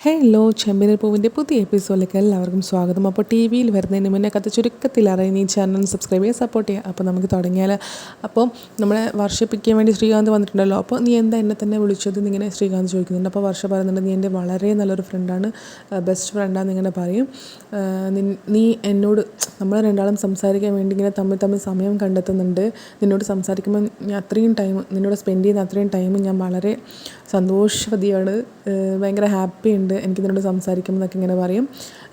Hello ചെമ്പനീർ പൂവിൻ്റെ പുതിയ എപ്പിസോഡിലേക്ക് എല്ലാവർക്കും സ്വാഗതം. അപ്പോൾ ടി വിയിൽ വരുന്നതിന് മുന്നേ കഥ ചുരുക്കത്തിൽ അറിയാൻ ഈ ചാനൽ സബ്സ്ക്രൈബ് ചെയ്യുക, സപ്പോർട്ട് ചെയ്യുക. അപ്പോൾ നമുക്ക് തുടങ്ങിയാൽ. അപ്പോൾ നമ്മളെ വർഷിപ്പിക്കാൻ വേണ്ടി ശ്രീകാന്ത് വന്നിട്ടുണ്ടല്ലോ. അപ്പോൾ നീ എന്താ എന്നെ തന്നെ വിളിച്ചത് എന്നിങ്ങനെ ശ്രീകാന്ത് ചോദിക്കുന്നുണ്ട്. അപ്പോൾ വർഷ പറയുന്നുണ്ട്, നീ എൻ്റെ വളരെ നല്ലൊരു ഫ്രണ്ടാണ്, ബെസ്റ്റ് ഫ്രണ്ടാണെന്ന് ഇങ്ങനെ പറയും. നീ എന്നോട് നമ്മൾ രണ്ടാളും സംസാരിക്കാൻ വേണ്ടി ഇങ്ങനെ തമ്മിൽ സമയം കണ്ടെത്തുന്നുണ്ട്. നിന്നോട് സംസാരിക്കുമ്പോൾ ഞാൻ അത്രയും ടൈം നിന്നോട് സ്പെൻഡ് ചെയ്യുന്ന അത്രയും ടൈം ഞാൻ വളരെ സന്തോഷവതിയാണ്, ഭയങ്കര ഹാപ്പി ഉണ്ട് എനിക്ക് നിന്നോട് സംസാരിക്കുമ്പോൾ എന്നൊക്കെ ഇങ്ങനെ പറയും.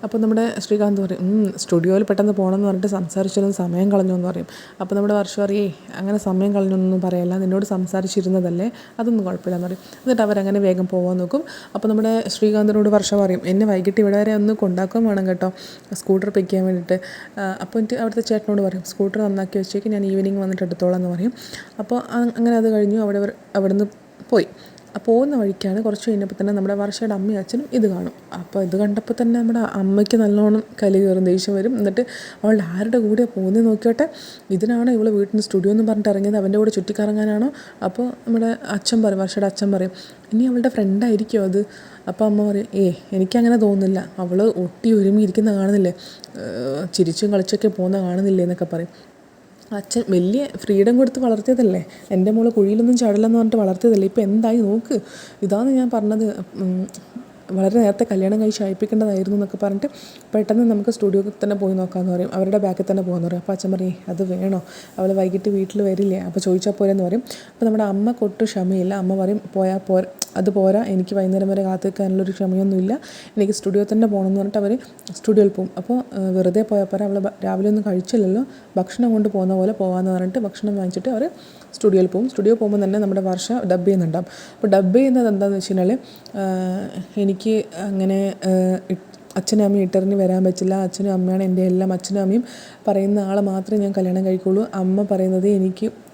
അപ്പോൾ നമ്മുടെ ശ്രീകാന്ത് പറയും, സ്റ്റുഡിയോയിൽ പെട്ടെന്ന് പോകണമെന്ന് പറഞ്ഞിട്ട് സംസാരിച്ചൊന്നും സമയം കളഞ്ഞു എന്ന് പറയും. അപ്പോൾ നമ്മുടെ വർഷം പറയേ, അങ്ങനെ സമയം കളഞ്ഞൊന്നും പറയല്ല, നിന്നോട് സംസാരിച്ചിരുന്നതല്ലേ, അതൊന്നും കുഴപ്പമില്ലെന്ന് പറയും. എന്നിട്ട് അവരങ്ങനെ വേഗം പോകാൻ നോക്കും. അപ്പോൾ നമ്മുടെ ശ്രീകാന്തിനോട് വർഷം പറയും, എന്നെ വൈകിട്ട് ഇവിടെ വരെ ഒന്ന് കൊണ്ടാക്കാൻ വേണം കേട്ടോ, സ്കൂട്ടർ പിക്ക് ചെയ്യാൻ വേണ്ടിയിട്ട്. അപ്പോൾ എനിക്ക് അവിടുത്തെ ചേട്ടനോട് പറയും, സ്കൂട്ടർ നന്നാക്കി വെച്ചേക്ക്, ഞാൻ ഈവനിങ് വന്നിട്ട് എടുത്തോളാം എന്ന് പറയും. അപ്പോൾ അങ്ങനെ അത് കഴിഞ്ഞു അവിടുന്ന് പോയി. പോകുന്ന വഴിക്കാണ് കുറച്ച് കഴിഞ്ഞപ്പോൾ തന്നെ നമ്മുടെ വർഷയുടെ അമ്മയും അച്ഛനും ഇത് കാണും. അപ്പോൾ ഇത് കണ്ടപ്പോൾ തന്നെ നമ്മുടെ അമ്മയ്ക്ക് നല്ലോണം കലി കയറും, ദേഷ്യം വരും. എന്നിട്ട് അവൾ ആരുടെ കൂടെയാണ് പോകുന്നത് നോക്കിയോട്ടെ, ഇതിനാണോ ഇവൾ വീട്ടിൽ നിന്ന് സ്റ്റുഡിയോ എന്ന് പറഞ്ഞിട്ട് ഇറങ്ങിയത്, അവൻ്റെ കൂടെ ചുറ്റിക്കറങ്ങാനാണോ? അപ്പോൾ നമ്മുടെ അച്ഛൻ പറയും, വർഷയുടെ അച്ഛൻ പറയും, ഇനി അവളുടെ ഫ്രണ്ടായിരിക്കുമോ അത്? അപ്പോൾ അമ്മ പറയും, എനിക്കങ്ങനെ തോന്നുന്നില്ല, അവൾ ഒട്ടി ഒരുമിയിരിക്കുന്ന കാണുന്നില്ലേ, ചിരിച്ചും കളിച്ചൊക്കെ പോകുന്ന കാണുന്നില്ലേ എന്നൊക്കെ പറയും. അച്ഛൻ വലിയ ഫ്രീഡം കൊടുത്ത് വളർത്തിയതല്ലേ, എൻ്റെ മോളെ കുഴിയിലൊന്നും ചാടില്ലെന്ന് പറഞ്ഞിട്ട് വളർത്തിയതല്ലേ, ഇപ്പോൾ എന്തായി നോക്ക്, ഇതാണ് ഞാൻ പറഞ്ഞത്, വളരെ നേരത്തെ കല്യാണം കഴിച്ച് അയപ്പിക്കേണ്ടതായിരുന്നു എന്നൊക്കെ പറഞ്ഞിട്ട് പെട്ടെന്ന് നമുക്ക് സ്റ്റുഡിയോയിൽ തന്നെ പോയി നോക്കാമെന്ന് പറയും, അവരുടെ ബാക്കിൽ തന്നെ പോകാമെന്ന് പറയും. അപ്പോൾ അച്ഛൻ പറയും, അത് വേണോ, അവൾ വൈകിട്ട് വീട്ടിൽ വരില്ലേ, അപ്പോൾ ചോദിച്ചാൽ പോരെന്ന് പറയും. അപ്പോൾ നമ്മുടെ അമ്മക്കൊട്ടും ക്ഷമയില്ല. അമ്മ പറയും, അത് പോരാ, എനിക്ക് വൈകുന്നേരം വരെ കാത്തു നിൽക്കാനുള്ളൊരു ക്ഷമയൊന്നുമില്ല, എനിക്ക് സ്റ്റുഡിയോ തന്നെ പോകണമെന്ന് പറഞ്ഞിട്ട് അവർ സ്റ്റുഡിയോയിൽ പോകും. അപ്പോൾ വെറുതെ പോയപ്പോൾ അവൾ രാവിലെ ഒന്നും കഴിച്ചില്ലല്ലോ, ഭക്ഷണം കൊണ്ട് പോകുന്ന പോലെ പോകാമെന്ന് പറഞ്ഞിട്ട് ഭക്ഷണം വാങ്ങിച്ചിട്ട് അവർ സ്റ്റുഡിയോയിൽ പോകും. സ്റ്റുഡിയോ പോകുമ്പോൾ തന്നെ നമ്മുടെ വർഷ ഡബ് ചെയ്യുന്നുണ്ടാവും. അപ്പോൾ ഡബ് ചെയ്യുന്നത് എന്താണെന്ന് വെച്ച് കഴിഞ്ഞാൽ, എനിക്ക് അങ്ങനെ അച്ഛനും അമ്മയും ഇട്ടറിഞ്ഞ് വരാൻ പറ്റില്ല, അച്ഛനും അമ്മയാണ് എൻ്റെ എല്ലാം, അച്ഛനും അമ്മയും പറയുന്ന ആളെ മാത്രമേ ഞാൻ കല്യാണം കഴിക്കുള്ളൂ, അമ്മ പറയുന്നത്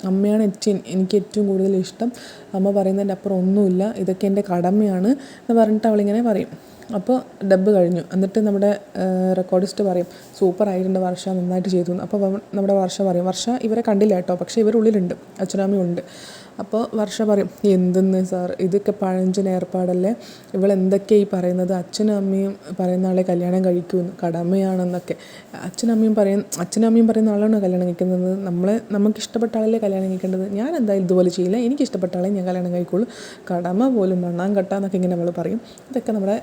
അമ്മയാണ് എനിക്ക് ഏറ്റവും കൂടുതൽ ഇഷ്ടം, അമ്മ പറയുന്നതിൻ്റെ അപ്പുറം ഒന്നുമില്ല, ഇതൊക്കെ എൻ്റെ കടമയാണ് എന്ന് പറഞ്ഞിട്ട് അവളിങ്ങനെ പറയും. അപ്പോൾ ഡബ് കഴിഞ്ഞു. എന്നിട്ട് നമ്മുടെ റെക്കോർഡിസ്റ്റ് പറയും, സൂപ്പർ ആയിട്ടുണ്ട് വർഷ, നന്നായിട്ട് ചെയ്തു. അപ്പോൾ നമ്മുടെ വർഷ പറയും, വർഷ ഇവരെ കണ്ടില്ല കേട്ടോ, പക്ഷേ ഇവരുള്ളിലുണ്ട്, അച്ഛനമ്മയും ഉണ്ട്. അപ്പോൾ വർഷ പറയും, എന്തെന്ന് സാർ, ഇതൊക്കെ പഴഞ്ചൻ ഏർപ്പാടല്ലേ, ഇവളെന്തൊക്കെയാണ് ഈ പറയുന്നത്, അച്ഛനും അമ്മയും പറയുന്ന ആളെ കല്യാണം കഴിക്കുമെന്ന്, കടമയാണെന്നൊക്കെ. അച്ഛനും അമ്മയും പറയുന്ന ആളാണ് കല്യാണം കഴിക്കുന്നത്, നമുക്കിഷ്ടപ്പെട്ട ആളല്ലേ കല്യാണം കഴിക്കേണ്ടത്, ഞാൻ എന്തായാലും ഇതുപോലെ ചെയ്യില്ല, എനിക്കിഷ്ടപ്പെട്ട ആളെ ഞാൻ കല്യാണം കഴിക്കുള്ളൂ, കടമ പോലും മണ്ണാൻ കെട്ടാന്നൊക്കെ ഇങ്ങനെ അവൾ പറയും. ഇതൊക്കെ നമ്മുടെ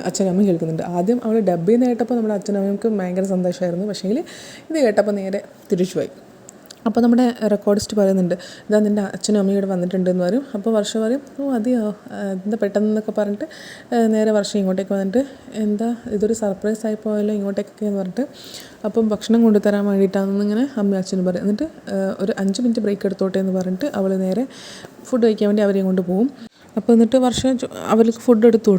അച്ഛനും അമ്മയും കേൾക്കുന്നുണ്ട്. ആദ്യം അവൾ ഡബ് ചെയ്യുന്ന കേട്ടപ്പോൾ നമ്മുടെ അച്ഛനും അമ്മയ്ക്ക് ഭയങ്കര സന്തോഷമായിരുന്നു, പക്ഷേങ്കിൽ ഇത് കേട്ടപ്പോൾ നേരെ തിരിച്ചുപോയി. അപ്പോൾ നമ്മുടെ റെക്കോർഡിസ്റ്റ് പറയുന്നുണ്ട്, ഇതാ നിൻ്റെ അച്ഛനും അമ്മയും ഇവിടെ വന്നിട്ടുണ്ടെന്ന് പറയും. അപ്പോൾ വർഷ പറയും, അതെയോ, എന്താ പെട്ടെന്നൊക്കെ പറഞ്ഞിട്ട് നേരെ വർഷം ഇങ്ങോട്ടേക്ക് വന്നിട്ട്, എന്താ ഇതൊരു സർപ്രൈസ് ആയി പോയല്ലോ ഇങ്ങോട്ടേക്കൊക്കെ എന്ന് പറഞ്ഞിട്ട്, അപ്പം ഭക്ഷണം കൊണ്ടുതരാൻ വേണ്ടിയിട്ടാണെന്ന് ഇങ്ങനെ അമ്മയും അച്ഛനും പറയും. എന്നിട്ട് ഒരു 5 മിനിറ്റ് ബ്രേക്ക് എടുത്തോട്ടെ എന്ന് പറഞ്ഞിട്ട് അവൾ നേരെ ഫുഡ് കഴിക്കാൻ വേണ്ടി അവരെയും കൊണ്ട് പോകും. അപ്പോൾ എന്നിട്ട് അവർക്ക് ഫുഡ് എടുത്ത്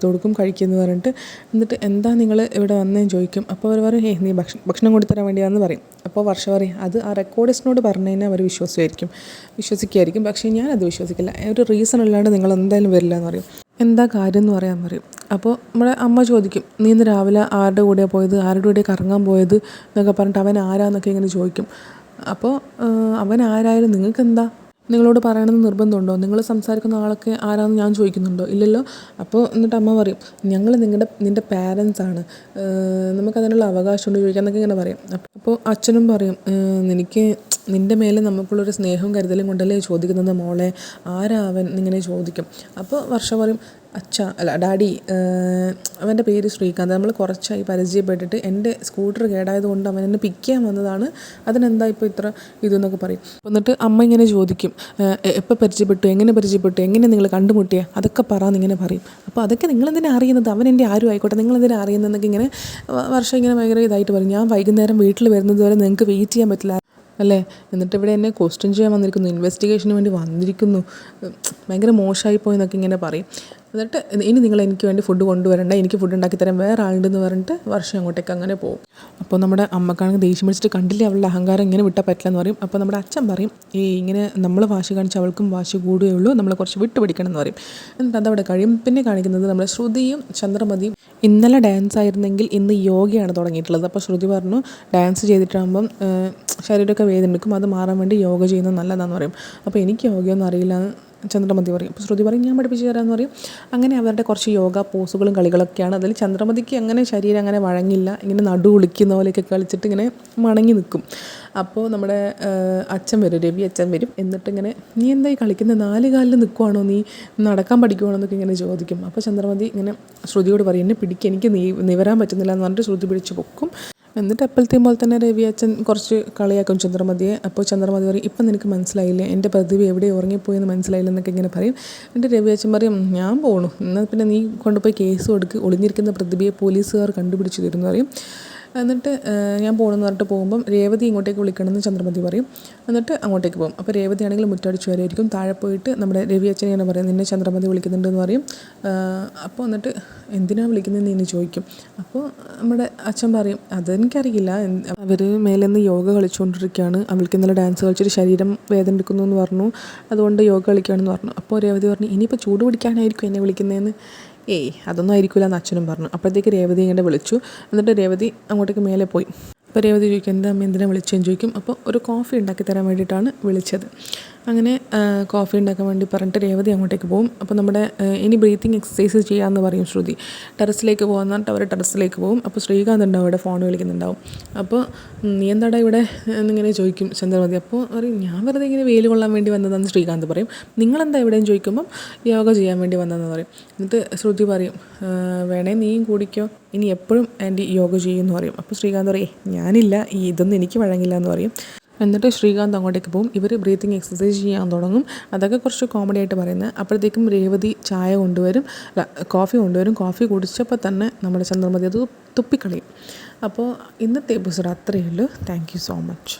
കൊടുക്കും കഴിക്കുമെന്ന് പറഞ്ഞിട്ട്. എന്നിട്ട് എന്താ നിങ്ങൾ ഇവിടെ വന്നേന്ന് ചോദിക്കും. അപ്പോൾ അവർ പറയും, നീ ഭക്ഷണം കൊണ്ടുതരാൻ വേണ്ടിയാണെന്ന് പറയും. അപ്പോൾ വർഷ പറയും, അത് ആ റെക്കോർഡിസ്റ്റിനോട് പറഞ്ഞു കഴിഞ്ഞാൽ അവർ വിശ്വസിക്കുമായിരിക്കും, പക്ഷേ ഞാനത് വിശ്വസിക്കില്ല, ഒരു റീസൺ ഇല്ലാണ്ട് നിങ്ങൾ എന്തായാലും വരില്ല എന്ന് പറയും. എന്താ കാര്യം എന്ന് പറയാൻ പറയും. അപ്പോൾ നമ്മുടെ അമ്മ ചോദിക്കും, നീ ഇന്ന് രാവിലെ ആരുടെ കൂടെയാണ് പോയത്, ആരുടെ കൂടെയാണ് കറങ്ങാൻ പോയത് എന്നൊക്കെ പറഞ്ഞിട്ട് അവൻ ആരാന്നൊക്കെ ഇങ്ങനെ ചോദിക്കും. അപ്പോൾ അവൻ ആരായാലും നിങ്ങൾക്കെന്താ, നിങ്ങളോട് പറയണമെന്ന് നിർബന്ധമുണ്ടോ, നിങ്ങൾ സംസാരിക്കുന്ന ആളൊക്കെ ആരാണെന്ന് ഞാൻ ചോദിക്കുന്നുണ്ടോ, ഇല്ലല്ലോ. അപ്പോൾ എന്നിട്ട് അമ്മ പറയും, ഞങ്ങൾ നിൻ്റെ പാരൻസാണ്, നമുക്കതിനുള്ള അവകാശമുണ്ട് ചോദിക്കാമെന്നൊക്കെ ഇങ്ങനെ പറയും. അപ്പോൾ അച്ഛനും പറയും, നിൻ്റെ മേലെ നമുക്കുള്ളൊരു സ്നേഹവും കരുതലും കൊണ്ടല്ലേ ചോദിക്കുന്നത് മോളെ, ആരാ അവൻ എന്നിങ്ങനെ ചോദിക്കും. അപ്പോൾ വർഷ പറയും, ഡാഡി, അവൻ്റെ പേര് ശ്രീകാന്ത്, നമ്മൾ കുറച്ചായി പരിചയപ്പെട്ടിട്ട്, എൻ്റെ സ്കൂട്ടർ കേടായതുകൊണ്ട് അവൻ എന്നെ പിക്ക് ചെയ്യാൻ വന്നതാണ്, അതിനെന്താ ഇപ്പോൾ ഇത്ര ഇതെന്നൊക്കെ പറയും. എന്നിട്ട് അമ്മ ഇങ്ങനെ ചോദിക്കും, എപ്പോൾ പരിചയപ്പെട്ടു, എങ്ങനെ നിങ്ങൾ കണ്ടുമുട്ടിയേ, അതൊക്കെ പറയാന്നിങ്ങനെ പറയും. അപ്പോൾ അതൊക്കെ നിങ്ങളെന്തിനാ അറിയുന്നത്, അവൻ എൻ്റെ ആരും ആയിക്കോട്ടെ, നിങ്ങളെന്തിനാ അറിയുന്നതെന്നൊക്കെ ഇങ്ങനെ വർഷം ഇങ്ങനെ ഭയങ്കര ഇതായിട്ട് പറയും. ഞാൻ വൈകുന്നേരം വീട്ടിൽ വരുന്നത് വരെ നിങ്ങൾക്ക് വെയിറ്റ് ചെയ്യാൻ പറ്റില്ല അല്ലേ, എന്നിട്ട് ഇവിടെ എന്നെ ക്വസ്റ്റ്യൻ ചെയ്യാൻ വന്നിരിക്കുന്നു, ഇൻവെസ്റ്റിഗേഷന് വേണ്ടി വന്നിരിക്കുന്നു, ഭയങ്കര മോശമായി പോയെന്നൊക്കെ ഇങ്ങനെ പറയും. എന്നിട്ട് ഇനി നിങ്ങൾ എനിക്ക് വേണ്ടി ഫുഡ് കൊണ്ടുവരണ്ട, എനിക്ക് ഫുഡ് ഉണ്ടാക്കി തരാൻ വേറെ ആളുണ്ടെന്ന് പറഞ്ഞിട്ട് വർഷം അങ്ങോട്ടേക്ക് അങ്ങനെ പോകും. അപ്പോൾ നമ്മുടെ അമ്മക്കാണെങ്കിൽ ദേഷ്യം പിടിച്ചിട്ട്, കണ്ടില്ലേ അവളുടെ അഹങ്കാരം ഇങ്ങനെ വിട്ടാൽ പറ്റില്ല എന്ന് പറയും. അപ്പോൾ നമ്മുടെ അച്ഛൻ പറയും, ഇങ്ങനെ നമ്മൾ വാശി കാണിച്ച് അവൾക്കും വാശി കൂടുകയുള്ളൂ, നമ്മൾ കുറച്ച് വിട്ടുപിടിക്കണം എന്ന് പറയും. എന്നിട്ട് അതവിടെ കഴിയും. പിന്നെ കാണിക്കുന്നത് നമ്മുടെ ശ്രുതിയും ചന്ദ്രമതിയും. ഇന്നലെ ഡാൻസ് ആയിരുന്നെങ്കിൽ ഇന്ന് യോഗയാണ് തുടങ്ങിയിട്ടുള്ളത്. അപ്പോൾ ശ്രുതി പറഞ്ഞു, ഡാൻസ് ചെയ്തിട്ടാകുമ്പം ശരീരമൊക്കെ വേദന എടുക്കും, അത് മാറാൻ വേണ്ടി യോഗ ചെയ്യുന്നത് നല്ലതാണെന്ന് പറയും. അപ്പോൾ എനിക്ക് യോഗയൊന്നും അറിയില്ല എന്ന് ചന്ദ്രമതി പറയും. അപ്പോൾ ശ്രുതി പറയും ഞാൻ പഠിപ്പിച്ച് തരാമെന്ന് പറയും. അങ്ങനെ അവരുടെ കുറച്ച് യോഗ പോസുകളും കളികളൊക്കെയാണ്. അതിൽ ചന്ദ്രമതിക്ക് അങ്ങനെ ശരീരം അങ്ങനെ വഴങ്ങില്ല, ഇങ്ങനെ നടു കുളിക്കുന്ന പോലെയൊക്കെ കളിച്ചിട്ട് ഇങ്ങനെ മണങ്ങി നിൽക്കും. അപ്പോൾ നമ്മുടെ അച്ഛൻ വരും, രവി അച്ഛൻ വരും. എന്നിട്ടിങ്ങനെ നീ എന്തായി കളിക്കുന്നത്, 4 കാലിൽ നിൽക്കുവാണോ, നീ നടക്കാൻ പഠിക്കുവാണോ എന്നൊക്കെ ഇങ്ങനെ ചോദിക്കും. അപ്പോൾ ചന്ദ്രമതി ഇങ്ങനെ ശ്രുതിയോട് പറയും എന്നെ പിടിക്കുക, എനിക്ക് നിവരാൻ പറ്റുന്നില്ല എന്ന് പറഞ്ഞിട്ട് ശ്രുതി പിടിച്ച് പൊക്കും. എന്നിട്ട് എപ്പോഴത്തെയും പോലെ തന്നെ രവി അച്ഛൻ കുറച്ച് കളിയാക്കും ചന്ദ്രമതിയെ. അപ്പോൾ ചന്ദ്രമതി പറയും ഇപ്പം നിനക്ക് മനസ്സിലായില്ലേ, എൻ്റെ പ്രതിഭ എവിടെ ഉറങ്ങിപ്പോയെന്ന് മനസ്സിലായില്ല എന്നൊക്കെ ഇങ്ങനെ പറയും. എന്നിട്ട് രവി അച്ഛൻ പറയും ഞാൻ പോകണു, എന്നാൽ പിന്നെ നീ കൊണ്ടുപോയി കേസ് കൊടുക്ക്, ഒളിഞ്ഞിരിക്കുന്ന പ്രതിഭയെ പോലീസുകാർ കണ്ടുപിടിച്ച് തരുമെന്ന് പറയും. എന്നിട്ട് ഞാൻ പോകണമെന്ന് പറഞ്ഞിട്ട് പോകുമ്പം രേവതി ഇങ്ങോട്ടേക്ക് വിളിക്കണമെന്ന് ചന്ദ്രമതി പറയും. എന്നിട്ട് അങ്ങോട്ടേക്ക് പോകും. അപ്പോൾ രേവതി ആണെങ്കിൽ മുറ്റടിച്ച് വരുമായിരിക്കും. താഴെ പോയിട്ട് നമ്മുടെ രവി അച്ഛനെ ഇങ്ങനെ പറയും നിന്നെ ചന്ദ്രമതി വിളിക്കുന്നുണ്ടെന്ന് പറയും. അപ്പോൾ എന്നിട്ട് എന്തിനാണ് വിളിക്കുന്നതെന്ന് ഇനി ചോദിക്കും. അപ്പോൾ നമ്മുടെ അച്ഛൻ പറയും അതെനിക്കറിയില്ല, അവർ മേലെ നിന്ന് യോഗ കളിച്ചുകൊണ്ടിരിക്കുകയാണ്, അവൾക്ക് ഇന്നലെ ഡാൻസ് കളിച്ചിട്ട് ശരീരം വേദന എടുക്കുന്നു എന്ന് പറഞ്ഞു, അതുകൊണ്ട് യോഗ കളിക്കുകയാണെന്ന് പറഞ്ഞു. അപ്പോൾ രേവതി പറഞ്ഞു ഇനിയിപ്പോൾ ചൂട് പിടിക്കാനായിരിക്കും എന്നെ വിളിക്കുന്നതെന്ന്. അതൊന്നും ആയിരിക്കില്ല എന്ന് അച്ഛനും പറഞ്ഞു. അപ്പോഴത്തേക്ക് രേവതി ഇങ്ങനെ വിളിച്ചു. എന്നിട്ട് രേവതി അങ്ങോട്ടേക്ക് മേലെ പോയി. അപ്പോൾ രേവതി ചോദിക്കും എൻ്റെ അമ്മ എന്തിനാണ് വിളിച്ചതെന്ന് ചോദിക്കും. അപ്പോൾ ഒരു കോഫി ഉണ്ടാക്കി തരാൻ വേണ്ടിയിട്ടാണ് വിളിച്ചത്. അങ്ങനെ കോഫി ഉണ്ടാക്കാൻ വേണ്ടി പറഞ്ഞിട്ട് രേവതി അങ്ങോട്ടേക്ക് പോകും. അപ്പോൾ നമ്മുടെ ഇനി ബ്രീത്തിങ് എക്സസൈസ് ചെയ്യാമെന്ന് പറയും ശ്രുതി. ടെറസിലേക്ക് പോകാൻ പറഞ്ഞിട്ട് അവർ ടെറസിലേക്ക് പോകും. അപ്പോൾ ശ്രീകാന്ത് ഉണ്ടാവും അവിടെ, ഫോൺ വിളിക്കുന്നുണ്ടാവും. അപ്പോൾ നീ എന്താടാ ഇവിടെ എന്നിങ്ങനെ ചോദിക്കും ചന്ദ്രമതി. അപ്പോൾ പറയും ഞാൻ വെറുതെ ഇങ്ങനെ വെയിൽ കൊള്ളാൻ വേണ്ടി വന്നതെന്ന് ശ്രീകാന്ത് പറയും. നിങ്ങളെന്താ എവിടെയും ചോദിക്കുമ്പം യോഗ ചെയ്യാൻ വേണ്ടി വന്നതെന്ന് പറയും. എന്നിട്ട് ശ്രുതി പറയും വേണേ നീയും കൂടിക്കോ, ഇനി എപ്പോഴും ആൻറ്റി യോഗ ചെയ്യുമെന്ന് പറയും. അപ്പോൾ ശ്രീകാന്ത് പറയും ഞാനില്ല, ഇതൊന്നും എനിക്ക് വഴങ്ങില്ല എന്ന് പറയും. എന്നിട്ട് ശ്രീകാന്ത് അങ്ങോട്ടേക്ക് പോകും. ഇവർ ബ്രീത്തിങ് എക്സസൈസ് ചെയ്യാൻ തുടങ്ങും. അതൊക്കെ കുറച്ച് കോമഡി ആയിട്ട് പറയുന്നത്. അപ്പോഴത്തേക്കും രേവതി ചായ കൊണ്ടുവരും, കോഫി കൊണ്ടുവരും. കോഫി കുടിച്ചപ്പോൾ തന്നെ നമ്മുടെ ചന്ദ്രമതി അത് തുപ്പിക്കളയും. അപ്പോൾ ഇന്നത്തെ എപ്പിസോഡ് അത്രയേ ഉള്ളൂ. Thank you so much.